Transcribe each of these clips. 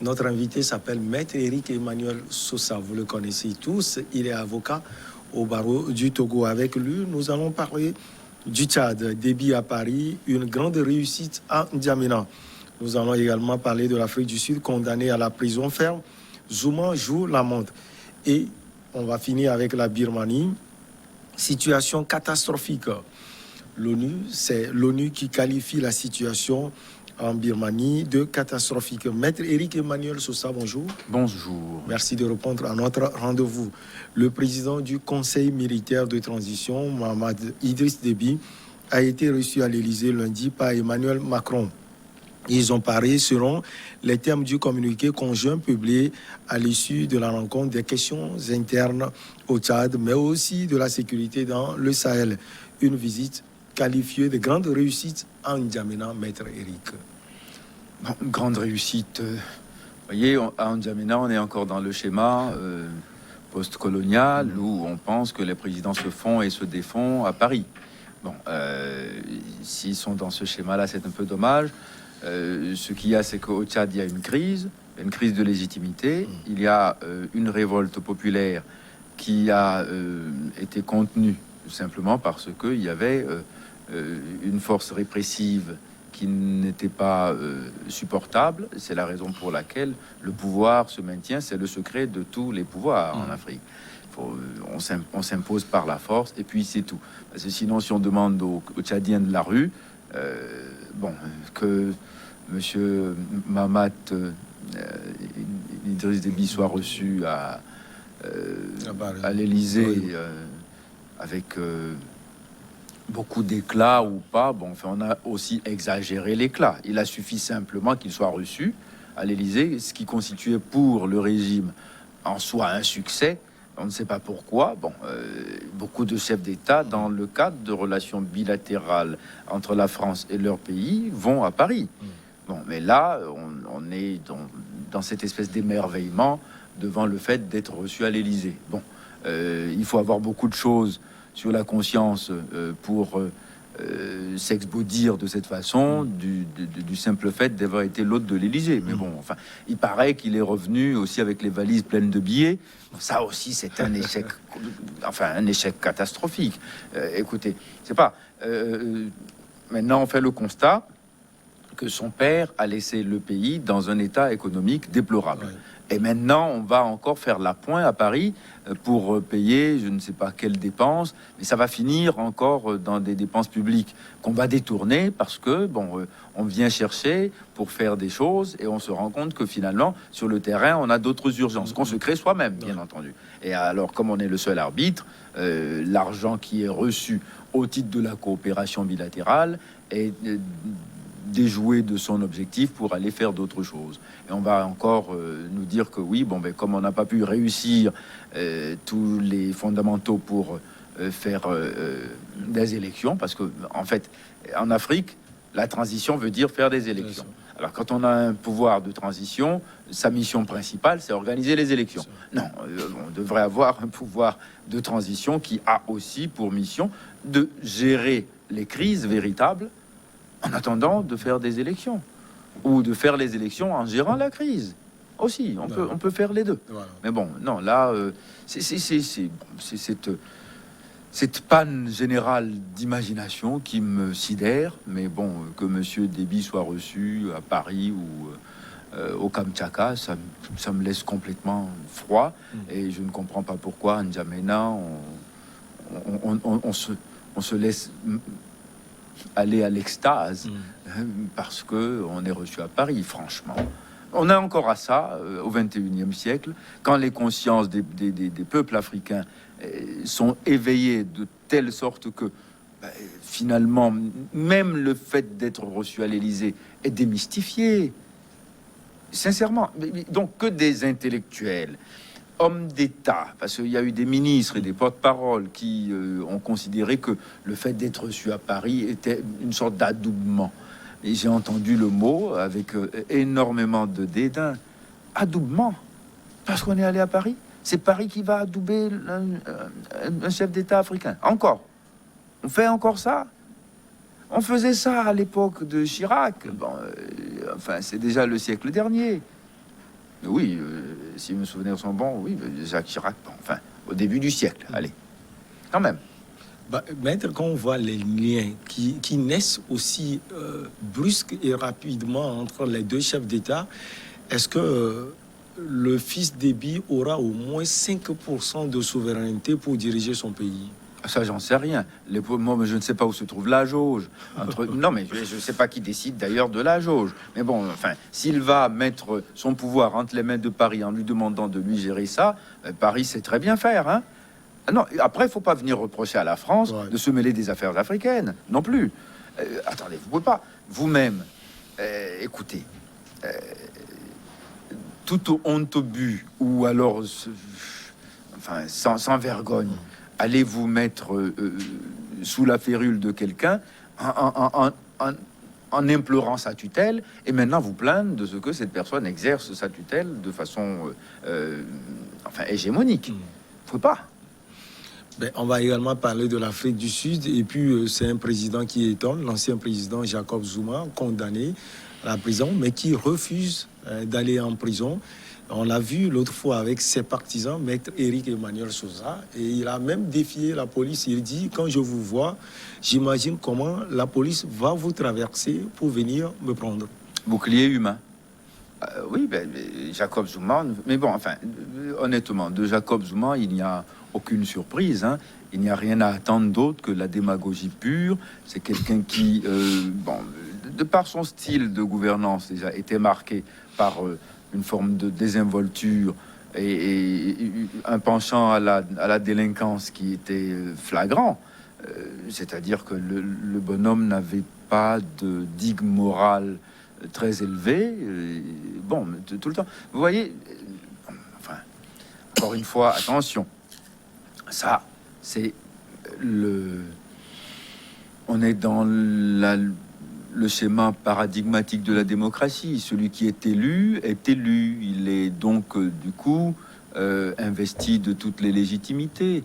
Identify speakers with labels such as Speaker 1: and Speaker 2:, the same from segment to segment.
Speaker 1: Notre invité s'appelle Maître Éric Emmanuel Sosa. Vous le connaissez tous. Il est avocat au barreau du Togo. Avec lui, nous allons parler du Tchad, débit à Paris, une grande réussite à N'Djamena. Nous allons également parler de l'Afrique du Sud, condamnée à la prison ferme. Zouma joue la montre. Et on va finir avec la Birmanie. Situation catastrophique. C'est l'ONU qui qualifie la situation en Birmanie de catastrophique. Maître Éric Emmanuel Sosa, bonjour.
Speaker 2: Bonjour.
Speaker 1: Merci de répondre à notre rendez-vous. Le président du Conseil militaire de transition, Mohamed Idriss Déby, a été reçu à l'Élysée lundi par Emmanuel Macron. Ils ont parlé selon les termes du communiqué conjoint publié à l'issue de la rencontre des questions internes au Tchad, mais aussi de la sécurité dans le Sahel. Une visite qualifiée de grande réussite en N'Djamena, Maître Éric.
Speaker 2: Bon, grande réussite. Vous voyez, à N'Djamena, on est encore dans le schéma post-colonial où on pense que les présidents se font et se défont à Paris. Bon, s'ils sont dans ce schéma-là, c'est un peu dommage. Ce qu'il y a, c'est qu'au Tchad, il y a une crise de légitimité. Il y a une révolte populaire qui a été contenue simplement parce qu'il y avait une force répressive qui n'était pas supportable. C'est la raison pour laquelle le pouvoir se maintient. C'est le secret de tous les pouvoirs en Afrique. On s'impose par la force et puis c'est tout. Parce que sinon, si on demande aux Tchadiens de la rue, que Monsieur Mahamat Idriss Déby soit reçu à l'Élysée avec beaucoup d'éclat ou pas. Bon, enfin, on a aussi exagéré l'éclat. Il a suffi simplement qu'il soit reçu à l'Élysée, ce qui constituait pour le régime en soi un succès. On ne sait pas pourquoi. Bon, beaucoup de chefs d'État, dans le cadre de relations bilatérales entre la France et leur pays, vont à Paris. Bon, mais là, on est dans cette espèce d'émerveillement devant le fait d'être reçu à l'Élysée. Bon, il faut avoir beaucoup de choses sur la conscience pour s'exbaudir de cette façon du simple fait d'avoir été l'hôte de l'Élysée. Mais bon, enfin, il paraît qu'il est revenu aussi avec les valises pleines de billets. Ça aussi, c'est un échec, enfin un échec catastrophique. Écoutez, c'est pas. Maintenant, on fait le constat que son père a laissé le pays dans un état économique déplorable. Oui. Et maintenant, on va encore faire la pointe à Paris pour payer je ne sais pas quelles dépenses, mais ça va finir encore dans des dépenses publiques qu'on va détourner parce que, on vient chercher pour faire des choses et on se rend compte que finalement, sur le terrain, on a d'autres urgences qu'on se crée soi-même, bien entendu. Et alors, comme on est le seul arbitre, l'argent qui est reçu au titre de la coopération bilatérale est déjouer de son objectif pour aller faire d'autres choses. Et on va encore nous dire que oui, comme on n'a pas pu réussir tous les fondamentaux pour faire des élections, parce que en fait, en Afrique, la transition veut dire faire des élections. Alors quand on a un pouvoir de transition, sa mission principale, c'est organiser les élections. Non, on devrait avoir un pouvoir de transition qui a aussi pour mission de gérer les crises véritables en attendant de faire des élections, ou de faire les élections en gérant la crise. Aussi, on peut faire les deux. Voilà. Mais bon, non, là, c'est cette panne générale d'imagination qui me sidère. Mais bon, que Monsieur Déby soit reçu à Paris ou au Kamtchatka, ça me laisse complètement froid. Et je ne comprends pas pourquoi, en N'Djamena, on se laisse aller à l'extase parce que on est reçu à Paris. Franchement, on a encore à ça au XXIe siècle, quand les consciences des peuples africains sont éveillées de telle sorte que finalement même le fait d'être reçu à l'Élysée est démystifié, sincèrement. Donc que des intellectuels, hommes d'État, parce qu'il y a eu des ministres et des porte-paroles qui ont considéré que le fait d'être reçu à Paris était une sorte d'adoubement. Et j'ai entendu le mot avec énormément de dédain. Adoubement, parce qu'on est allé à Paris. C'est Paris qui va adouber un chef d'État africain. Encore. On fait encore ça. On faisait ça à l'époque de Chirac. Enfin, c'est déjà le siècle dernier. Oui, si mes souvenirs sont bons, oui, Jacques Chirac, bon, enfin, au début du siècle, allez, quand même.
Speaker 1: Bah, maître, quand on voit les liens qui naissent aussi brusques et rapidement entre les deux chefs d'État, est-ce que le fils Déby aura au moins 5% de souveraineté pour diriger son pays?
Speaker 2: Ça, j'en sais rien. Moi, je ne sais pas où se trouve la jauge. Non, mais je ne sais pas qui décide d'ailleurs de la jauge. Mais bon, enfin, s'il va mettre son pouvoir entre les mains de Paris en lui demandant de lui gérer ça, Paris sait très bien faire, hein. Non, après, il faut pas venir reprocher à la France de se mêler des affaires africaines, non plus. Attendez, vous pouvez pas vous-même, écoutez, tout honte but ou alors, enfin, sans vergogne, allez vous mettre sous la férule de quelqu'un en implorant sa tutelle, et maintenant vous plaindre de ce que cette personne exerce sa tutelle de façon, enfin, hégémonique. Faut pas.
Speaker 1: Ben, on va également parler de l'Afrique du Sud. Et puis, c'est un président qui étonne, l'ancien président Jacob Zuma, condamné à la prison, mais qui refuse d'aller en prison. On l'a vu l'autre fois avec ses partisans, maître Éric Emmanuel Souza, et il a même défié la police. Il dit, quand je vous vois, j'imagine comment la police va vous traverser pour venir me prendre.
Speaker 2: Bouclier humain. Oui, ben, Jacob Zuma, mais bon, enfin, honnêtement, de Jacob Zuma, il n'y a aucune surprise, hein. Il n'y a rien à attendre d'autre que la démagogie pure. C'est quelqu'un qui, bon, de par son style de gouvernance, déjà, était marqué par une forme de désinvolture et un penchant à la délinquance qui était flagrant. C'est-à-dire que le bonhomme n'avait pas de digue morale très élevée. Bon, tout le temps. Vous voyez, enfin, encore une fois, attention. Ça, c'est on est dans le schéma paradigmatique de la démocratie. Celui qui est élu est élu. Il est donc, du coup, investi de toutes les légitimités.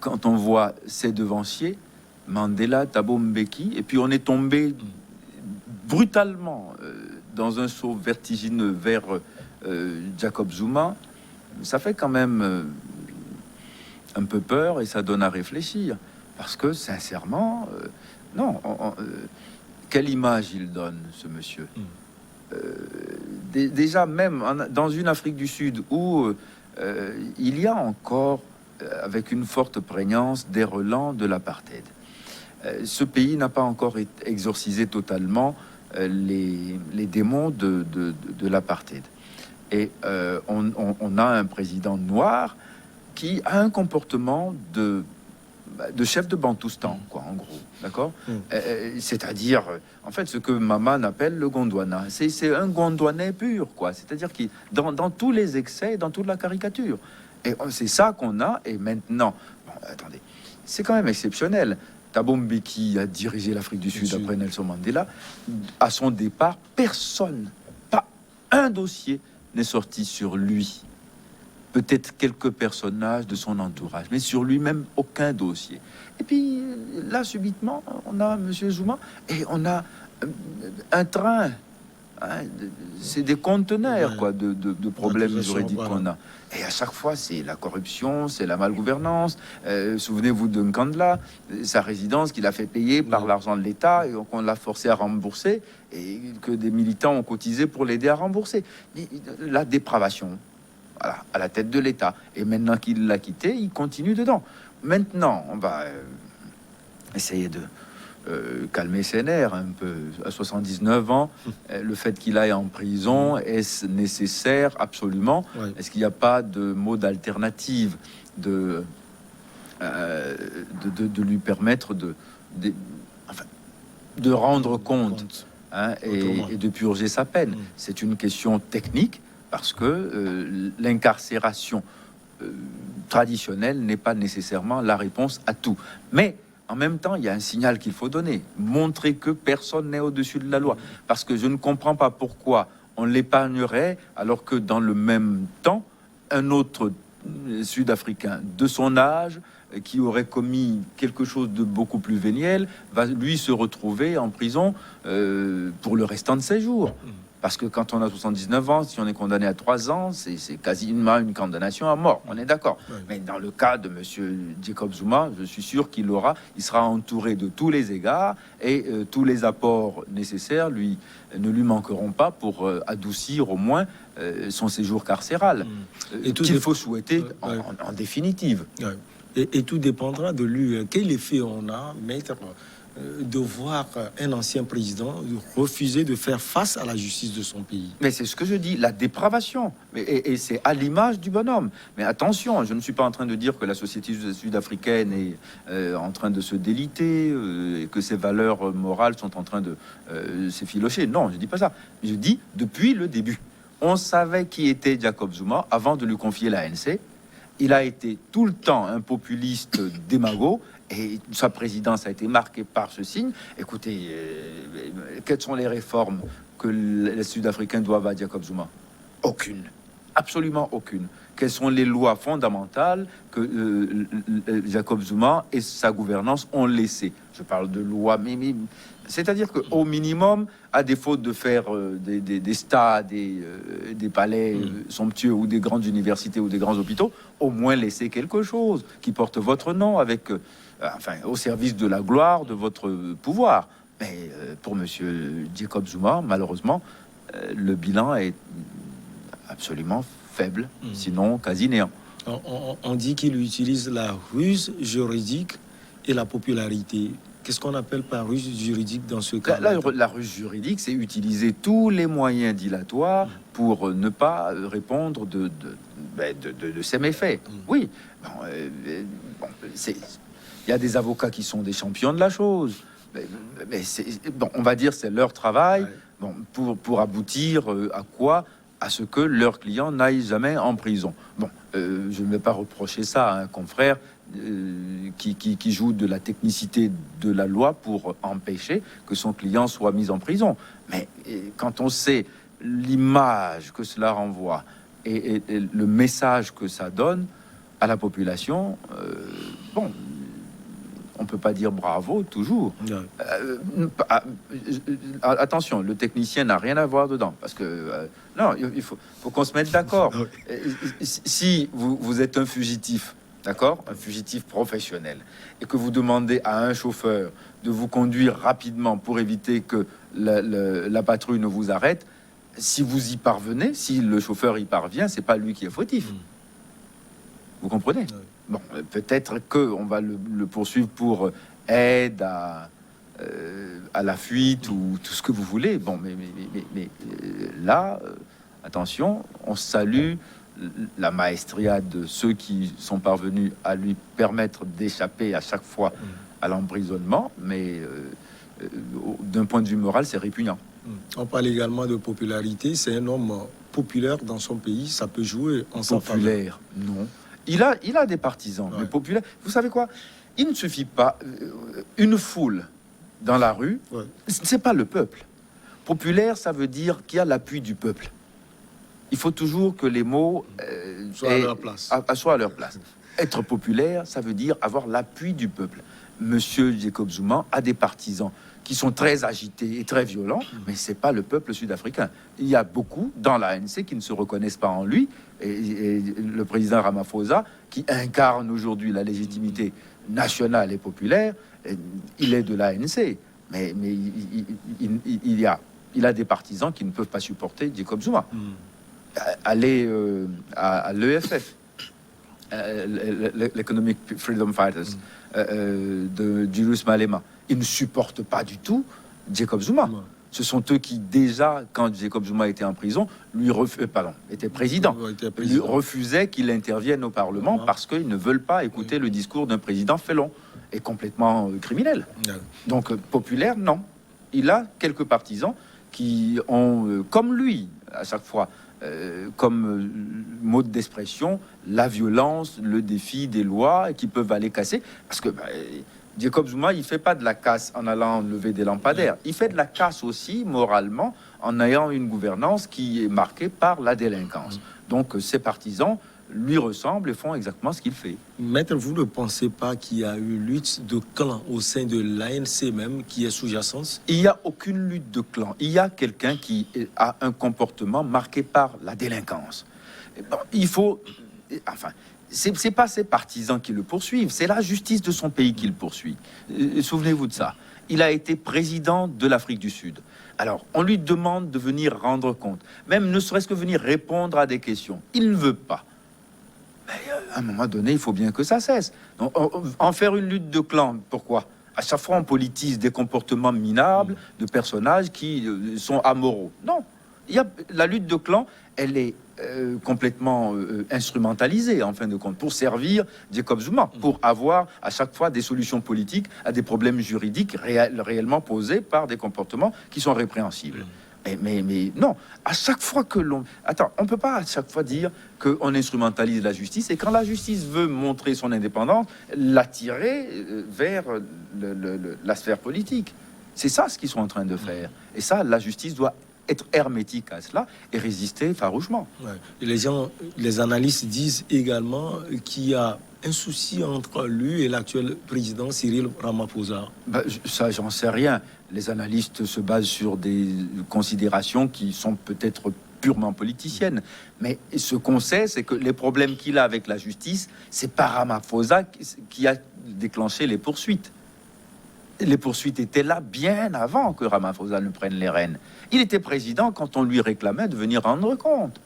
Speaker 2: Quand on voit ses devanciers, Mandela, Thabo Mbeki, et puis on est tombé brutalement dans un saut vertigineux vers Jacob Zuma, ça fait quand même un peu peur et ça donne à réfléchir. Parce que, sincèrement, non, quelle image il donne, ce monsieur. Déjà, même dans une Afrique du Sud où il y a encore, avec une forte prégnance, des relents de l'apartheid. Ce pays n'a pas encore exorcisé totalement les démons de l'apartheid. Et on a un président noir qui a un comportement de chef de Bantoustan, quoi, en gros, d'accord. C'est-à-dire, en fait, ce que Maman appelle le Gondwana. C'est un Gondwanais pur, quoi. C'est-à-dire qu'il dans tous les excès, dans toute la caricature. Et c'est ça qu'on a. Et maintenant, bon, attendez, c'est quand même exceptionnel. Thabo Mbeki a dirigé l'Afrique du Sud après Nelson Mandela. À son départ, personne, pas un dossier n'est sorti sur lui. Peut-être quelques personnages de son entourage, mais sur lui-même, aucun dossier. Et puis, là, subitement, on a M. Zuma et on a un train. Hein, c'est des conteneurs, quoi, de problèmes juridiques qu'on a. Et à chaque fois, c'est la corruption, c'est la malgouvernance. Souvenez-vous de Nkandla, sa résidence qu'il a fait payer par l'argent de l'État et qu'on l'a forcé à rembourser et que des militants ont cotisé pour l'aider à rembourser. La dépravation. Voilà, à la tête de l'État. Et maintenant qu'il l'a quitté, il continue dedans. Maintenant, on va essayer de calmer ses nerfs un peu. À 79 ans, le fait qu'il aille en prison, est-ce nécessaire? Absolument. Est-ce qu'il n'y a pas de mode alternative de lui permettre de rendre compte, hein, et de purger sa peine? C'est une question technique. Parce que l'incarcération traditionnelle n'est pas nécessairement la réponse à tout. Mais en même temps, il y a un signal qu'il faut donner. Montrer que personne n'est au-dessus de la loi. Parce que je ne comprends pas pourquoi on l'épargnerait alors que dans le même temps, un autre Sud-Africain de son âge qui aurait commis quelque chose de beaucoup plus véniel va lui se retrouver en prison pour le restant de ses jours. Parce que quand on a 79 ans, si on est condamné à 3 ans, c'est quasiment une condamnation à mort. On est d'accord.
Speaker 1: Oui.
Speaker 2: Mais dans le cas de monsieur Jacob Zuma, je suis sûr qu'il sera entouré de tous les égards et tous les apports nécessaires ne lui manqueront pas pour adoucir au moins son séjour carcéral.
Speaker 1: Et tout
Speaker 2: qu'il faut souhaiter en définitive.
Speaker 1: Ouais. Et tout dépendra de lui. Quel effet on a, maître, de voir un ancien président refuser de faire face à la justice de son pays?
Speaker 2: Mais c'est ce que je dis, la dépravation. Et c'est à l'image du bonhomme. Mais attention, je ne suis pas en train de dire que la société sud-africaine est en train de se déliter, et que ses valeurs morales sont en train de s'effilocher. Non, je ne dis pas ça. Je dis depuis le début. On savait qui était Jacob Zuma avant de lui confier l'ANC. Il a été tout le temps un populiste démago. Et sa présidence a été marquée par ce signe. Écoutez, quelles sont les réformes que les Sud-Africains doivent à Jacob Zuma? Aucune. Absolument aucune. Quelles sont les lois fondamentales que Jacob Zuma et sa gouvernance ont laissées? Je parle de lois, mais c'est-à-dire qu'au minimum, à défaut de faire des stades, des palais somptueux ou des grandes universités ou des grands hôpitaux, au moins laissez quelque chose qui porte votre nom avec... enfin, au service de la gloire de votre pouvoir. Mais pour monsieur Jacob Zuma, malheureusement, le bilan est absolument faible, sinon quasi néant.
Speaker 1: On dit qu'il utilise la ruse juridique et la popularité. Qu'est-ce qu'on appelle par ruse juridique dans ce cas?
Speaker 2: La ruse juridique, c'est utiliser tous les moyens dilatoires pour ne pas répondre de ses méfaits. Oui, bon, il y a des avocats qui sont des champions de la chose, mais bon, on va dire c'est leur travail, bon, pour aboutir à quoi? À ce que leurs clients n'aillent jamais en prison. Bon, je ne vais pas reprocher ça à un confrère qui joue de la technicité de la loi pour empêcher que son client soit mis en prison. Mais quand on sait l'image que cela renvoie et le message que ça donne à la population, bon, on peut pas dire bravo toujours. Attention, le technicien n'a rien à voir dedans, parce que non, il faut qu'on se mette d'accord. Si vous êtes un fugitif, d'accord, un fugitif professionnel, et que vous demandez à un chauffeur de vous conduire rapidement pour éviter que la patrouille ne vous arrête, si vous y parvenez, si le chauffeur y parvient, c'est pas lui qui est fautif. Vous comprenez? Bon, peut-être qu'on va le poursuivre pour aide à la fuite ou tout ce que vous voulez. Bon, mais là, attention, on salue la maestria de ceux qui sont parvenus à lui permettre d'échapper à chaque fois à l'emprisonnement, mais d'un point de vue moral, c'est répugnant.
Speaker 1: On parle également de popularité. C'est un homme populaire dans son pays. Ça peut jouer en sa faveur.
Speaker 2: Populaire, non. Il a des partisans, mais populaire. Vous savez quoi? Il ne suffit pas une foule dans la rue. C'est pas le peuple. Populaire, ça veut dire qu'il y a l'appui du peuple. Il faut toujours que les mots
Speaker 1: soient à leur place.
Speaker 2: Soient à leur place. Être populaire, ça veut dire avoir l'appui du peuple. Monsieur Jacob Zuma a des partisans qui sont très agités et très violents, mais c'est pas le peuple sud-africain. Il y a beaucoup dans l'ANC qui ne se reconnaissent pas en lui, et le président Ramaphosa, qui incarne aujourd'hui la légitimité nationale et populaire, il est de l'ANC, mais il a des partisans qui ne peuvent pas supporter Jacob Zuma. Aller à l'EFF, l'Economic Freedom Fighters, de Julius Malema, ils ne supportent pas du tout Jacob Zuma. Ce sont eux qui, déjà, quand Jacob Zuma était en prison, était président, lui refusaient qu'il intervienne au Parlement parce qu'ils ne veulent pas écouter le discours d'un président félon et complètement criminel. Donc, populaire, non. Il a quelques partisans qui ont, comme lui, à chaque fois, comme mode d'expression, la violence, le défi des lois, et qui peuvent aller casser. Parce que Jacob Zuma, il fait pas de la casse en allant lever des lampadaires. Il fait de la casse aussi, moralement, en ayant une gouvernance qui est marquée par la délinquance. Donc, ses partisans lui ressemblent et font exactement ce qu'il fait.
Speaker 1: Maître, vous ne pensez pas qu'il y a eu lutte de clan au sein de l'ANC même qui est sous-jacente?
Speaker 2: Il n'y a aucune lutte de clan. Il y a quelqu'un qui a un comportement marqué par la délinquance. Bon, il faut... Enfin, c'est pas ses partisans qui le poursuivent, c'est la justice de son pays qui le poursuit. Souvenez-vous de ça. Il a été président de l'Afrique du Sud. Alors, on lui demande de venir rendre compte, même ne serait-ce que venir répondre à des questions. Il ne veut pas. Mais à un moment donné, il faut bien que ça cesse. Donc, en faire une lutte de clan, pourquoi? À chaque fois, on politise des comportements minables de personnages qui sont amoraux. Non. La lutte de clan, elle est complètement instrumentalisée, en fin de compte, pour servir Jacob Zuma, pour avoir à chaque fois des solutions politiques à des problèmes juridiques réellement posés par des comportements qui sont répréhensibles. Mais non, à chaque fois que l'on... Attends, on ne peut pas à chaque fois dire qu'on instrumentalise la justice, et quand la justice veut montrer son indépendance, l'attirer vers la sphère politique. C'est ça ce qu'ils sont en train de faire. Et ça, la justice doit être hermétique à cela et résister farouchement.
Speaker 1: Ouais. Et les analystes disent également qu'il y a un souci entre lui et l'actuel président Cyril Ramaphosa.
Speaker 2: Ça, j'en sais rien. Les analystes se basent sur des considérations qui sont peut-être purement politiciennes. Mais ce qu'on sait, c'est que les problèmes qu'il a avec la justice, c'est pas Ramaphosa qui a déclenché les poursuites. Les poursuites étaient là bien avant que Ramaphosa ne prenne les rênes. Il était président quand on lui réclamait de venir rendre compte.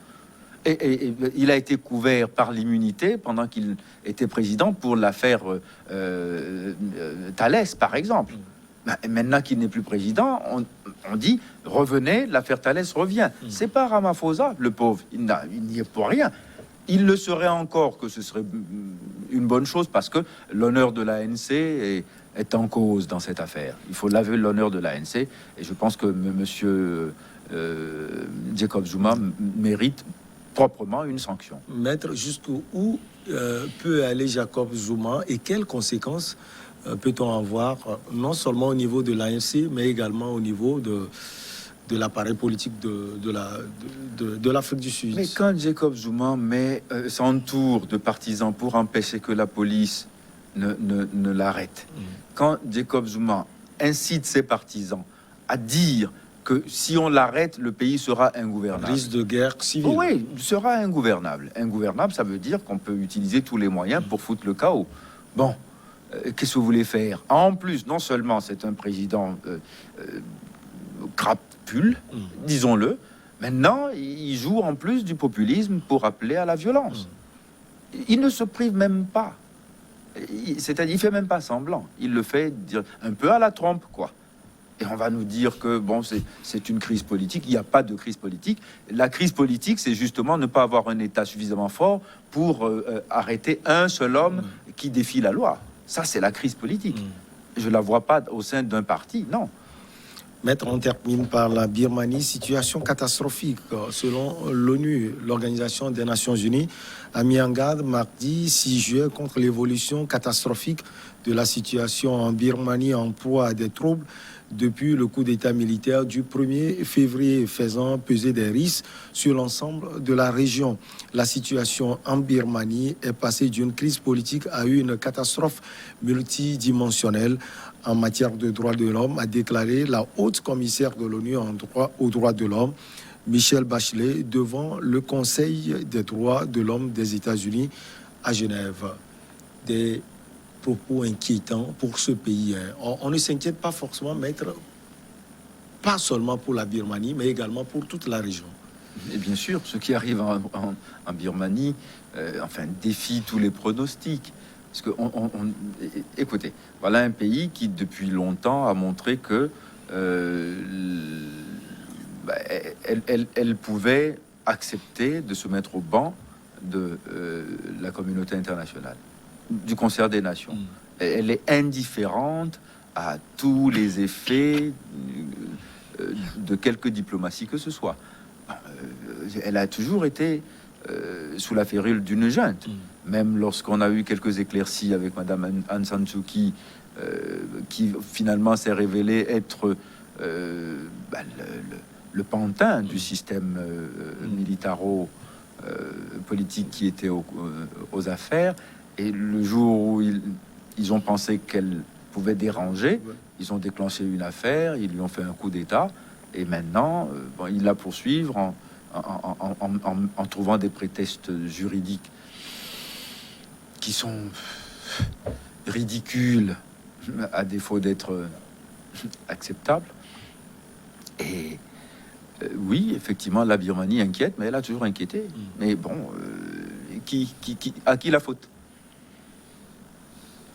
Speaker 2: Et il a été couvert par l'immunité pendant qu'il était président pour l'affaire Thalès, par exemple. Maintenant qu'il n'est plus président, on dit revenez, l'affaire Thalès revient. C'est pas Ramaphosa, le pauvre, il n'y est pour rien. Il le serait encore, que ce serait une bonne chose, parce que l'honneur de l'ANC est en cause dans cette affaire. Il faut laver l'honneur de l'ANC, et je pense que monsieur Jacob Zuma mérite proprement une sanction.
Speaker 1: Maître, jusqu'où peut aller Jacob Zuma et quelles conséquences peut-on avoir, non seulement au niveau de l'ANC, mais également au niveau de l'appareil politique de l'Afrique du Sud?
Speaker 2: Mais quand Jacob Zuma s'entoure de partisans pour empêcher que la police ne l'arrête, quand Jacob Zuma incite ses partisans à dire que si on l'arrête, le pays sera ingouvernable.
Speaker 1: Risque de guerre civile.
Speaker 2: Oui, sera ingouvernable. Ingouvernable, ça veut dire qu'on peut utiliser tous les moyens pour foutre le chaos. Bon, qu'est-ce que vous voulez faire? En plus, non seulement c'est un président crapule, disons-le, maintenant, il joue en plus du populisme pour appeler à la violence. Il ne se prive même pas. C'est-à-dire, il fait même pas semblant. Il le fait un peu à la trompe, quoi. Et on va nous dire que bon, c'est une crise politique. Il n'y a pas de crise politique. La crise politique, c'est justement ne pas avoir un État suffisamment fort pour arrêter un seul homme qui défie la loi. Ça, c'est la crise politique. Je la vois pas au sein d'un parti, non.
Speaker 1: Maître, on termine par la Birmanie. Situation catastrophique. Selon l'ONU, l'Organisation des Nations Unies, a mis en garde mardi 6 juillet contre l'évolution catastrophique de la situation en Birmanie en proie à des troubles depuis le coup d'État militaire du 1er février, faisant peser des risques sur l'ensemble de la région. La situation en Birmanie est passée d'une crise politique à une catastrophe multidimensionnelle en matière de droits de l'homme, a déclaré la haute commissaire de l'ONU aux droits de l'homme, Michelle Bachelet, devant le Conseil des droits de l'homme des États-Unis à Genève. Des propos inquiétants pour ce pays. On ne s'inquiète pas forcément, maître, pas seulement pour la Birmanie, mais également pour toute la région.
Speaker 2: Et bien sûr, ce qui arrive en Birmanie, défie tous les pronostics. Parce que, écoutez, voilà un pays qui, depuis longtemps, a montré que elle pouvait accepter de se mettre au banc de la communauté internationale, du concert des nations. Elle est indifférente à tous les effets de quelque diplomatie que ce soit. Elle a toujours été sous la férule d'une junte. Même lorsqu'on a eu quelques éclaircies avec Madame Aung San Suu Kyi, qui finalement s'est révélé être le pantin du système militaro politique qui était aux affaires. Et le jour où ils ont pensé qu'elle pouvait déranger, ils ont déclenché une affaire, ils lui ont fait un coup d'État. Et maintenant, ils la poursuivent en trouvant des prétextes juridiques qui sont ridicules, à défaut d'être acceptables. Et oui, effectivement, la Birmanie inquiète, mais elle a toujours inquiété. Mais bon, à qui la faute?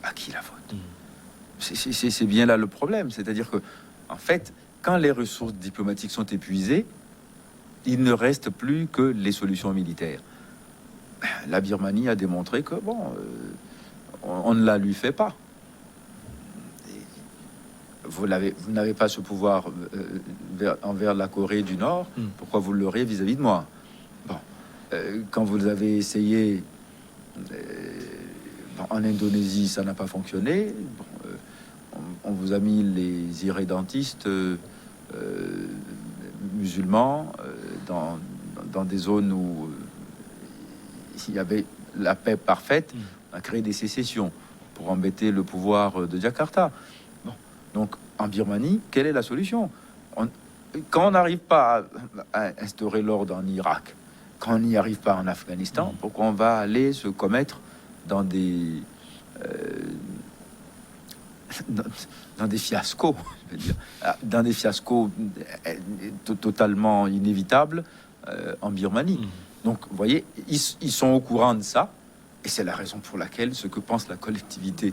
Speaker 2: À qui la faute? C'est bien là le problème. C'est-à-dire que, en fait, quand les ressources diplomatiques sont épuisées, il ne reste plus que les solutions militaires. La Birmanie a démontré que, on ne la lui fait pas. Vous n'avez pas ce pouvoir envers la Corée du Nord. Pourquoi vous l'aurez vis-à-vis de moi? Quand vous avez essayé en Indonésie, ça n'a pas fonctionné. On vous a mis les irrédentistes musulmans dans des zones où il y avait la paix parfaite. On a créé des sécessions pour embêter le pouvoir de Jakarta. Donc, en Birmanie, quelle est la solution? Quand on n'arrive pas à instaurer l'ordre en Irak, quand on n'y arrive pas en Afghanistan, pourquoi on va aller se commettre dans des dans des fiascos, je veux dire, dans des fiascos totalement inévitables en Birmanie. Donc, vous voyez, ils sont au courant de ça, et c'est la raison pour laquelle ce que pense la collectivité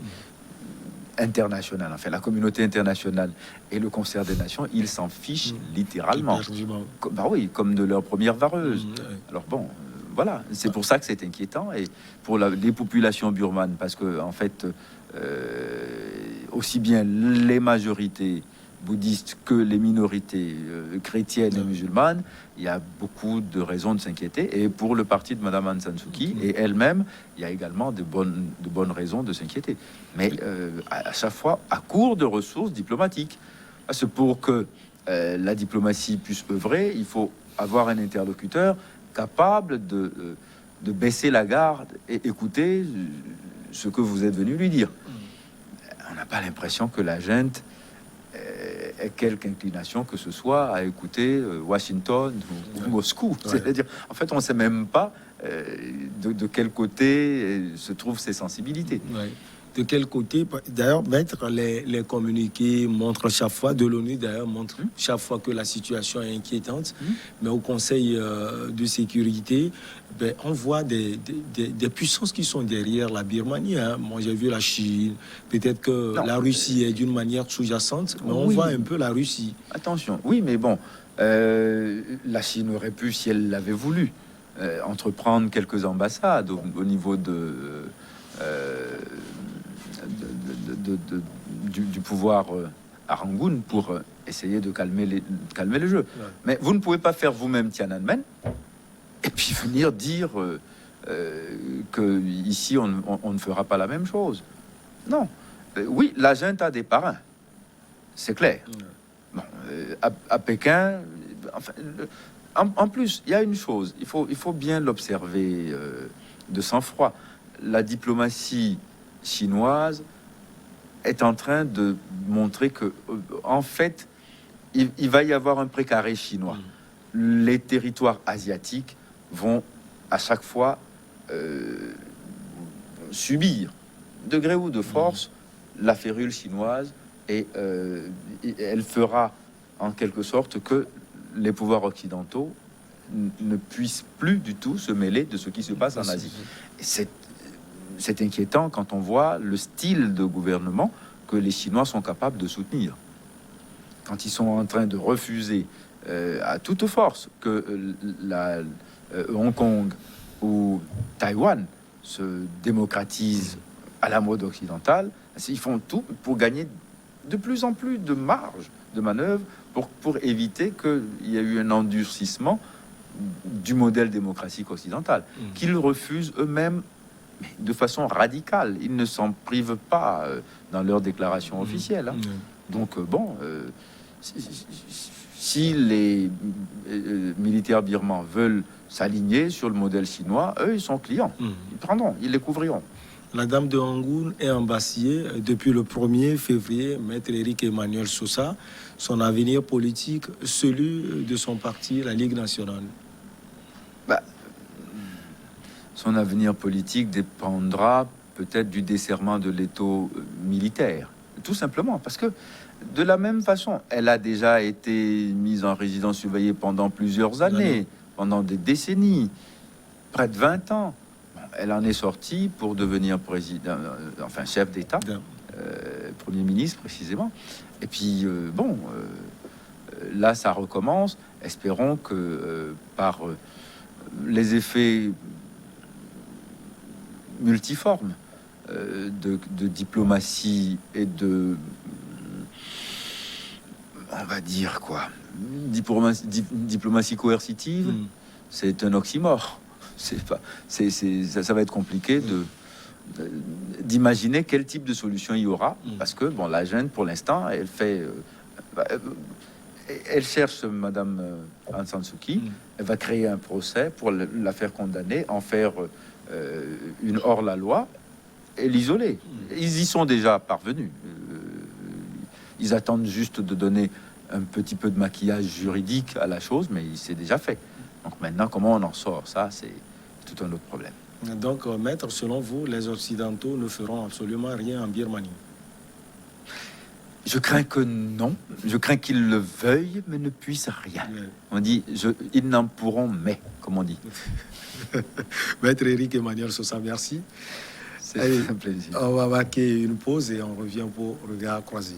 Speaker 2: internationale, enfin la communauté internationale et le concert des nations, ils s'en fichent littéralement. Comme de leur première vareuse. Alors voilà, c'est pour ça que c'est inquiétant, et pour les populations birmanes, parce que en fait, aussi bien les majorités bouddhistes que les minorités chrétiennes et musulmanes, il y a beaucoup de raisons de s'inquiéter. Et pour le parti de Madame Aung San Suu Kyi et elle-même, il y a également de bonnes raisons de s'inquiéter. Mais à chaque fois, à court de ressources diplomatiques. Parce que pour que la diplomatie puisse œuvrer, il faut avoir un interlocuteur capable de baisser la garde et écouter ce que vous êtes venu lui dire. On n'a pas l'impression que la junte ait quelque inclination que ce soit à écouter Washington ou Moscou. C'est-à-dire, en fait, on ne sait même pas de quel côté se trouvent ses sensibilités.
Speaker 1: De quel côté? D'ailleurs, maître, les communiqués montrent chaque fois, de l'ONU d'ailleurs, montre chaque fois que la situation est inquiétante. Mais au Conseil de sécurité, on voit des puissances qui sont derrière la Birmanie. Moi, j'ai vu la Chine. Peut-être que la Russie est d'une manière sous-jacente, mais on voit un peu la Russie.
Speaker 2: Attention, oui, mais la Chine aurait pu, si elle l'avait voulu, entreprendre quelques ambassades au niveau du pouvoir à Rangoon pour essayer de calmer le jeu. Mais vous ne pouvez pas faire vous-même Tiananmen et puis venir dire que ici on ne fera pas la même chose. Non. Oui, la junte a des parrains, c'est clair. À Pékin, enfin, en plus, il y a une chose, il faut bien l'observer de sang-froid. La diplomatie chinoise est en train de montrer que, en fait, il va y avoir un précaré chinois. Les territoires asiatiques vont à chaque fois subir, de gré ou de force, la férule chinoise, et elle fera en quelque sorte que les pouvoirs occidentaux ne puissent plus du tout se mêler de ce qui se passe en Asie. Et c'est inquiétant quand on voit le style de gouvernement que les Chinois sont capables de soutenir. Quand ils sont en train de refuser à toute force que Hong Kong ou Taïwan se démocratise à la mode occidentale, ils font tout pour gagner de plus en plus de marge de manœuvre pour éviter qu'il y ait eu un endurcissement du modèle démocratique occidental, qu'ils refusent eux-mêmes de façon radicale. Ils ne s'en privent pas dans leur déclaration officielle. Donc Si les militaires birmans veulent s'aligner sur le modèle chinois, eux, ils sont clients. Ils prendront, ils les couvriront.
Speaker 1: La dame de Rangoon est ambassadée depuis le 1er février, Maître Éric Emmanuel Sosa. Son avenir politique, celui de son parti, la Ligue nationale.
Speaker 2: Son avenir politique dépendra peut-être du desserrement de l'étau militaire. Tout simplement, parce que de la même façon, elle a déjà été mise en résidence surveillée pendant plusieurs années, pendant des décennies, près de 20 ans. Elle en est sortie pour devenir président, enfin chef d'État, Premier ministre précisément. Et puis, là, ça recommence. Espérons que par les effets multiformes de diplomatie et de, on va dire quoi, diplomatie coercitive, c'est un oxymore. Ça va être compliqué d'imaginer quel type de solution il y aura, parce que bon, la junte pour l'instant, elle fait, elle cherche Madame Aung San Suu Kyi, elle va créer un procès pour la faire condamner, en faire une hors-la-loi et l'isoler. Ils y sont déjà parvenus. Ils attendent juste de donner un petit peu de maquillage juridique à la chose, mais c'est déjà fait. Donc maintenant, comment on en sort, ça, c'est tout un autre problème.
Speaker 1: Donc, maître, selon vous, les Occidentaux ne feront absolument rien en Birmanie?
Speaker 2: Je crains que non. Je crains qu'ils le veuillent, mais ne puissent rien. On dit, ils n'en pourront mais, comme on dit.
Speaker 1: Maître Éric Emmanuel Sosa, merci.
Speaker 2: C'est un plaisir.
Speaker 1: On va marquer une pause et on revient pour Regard croisé.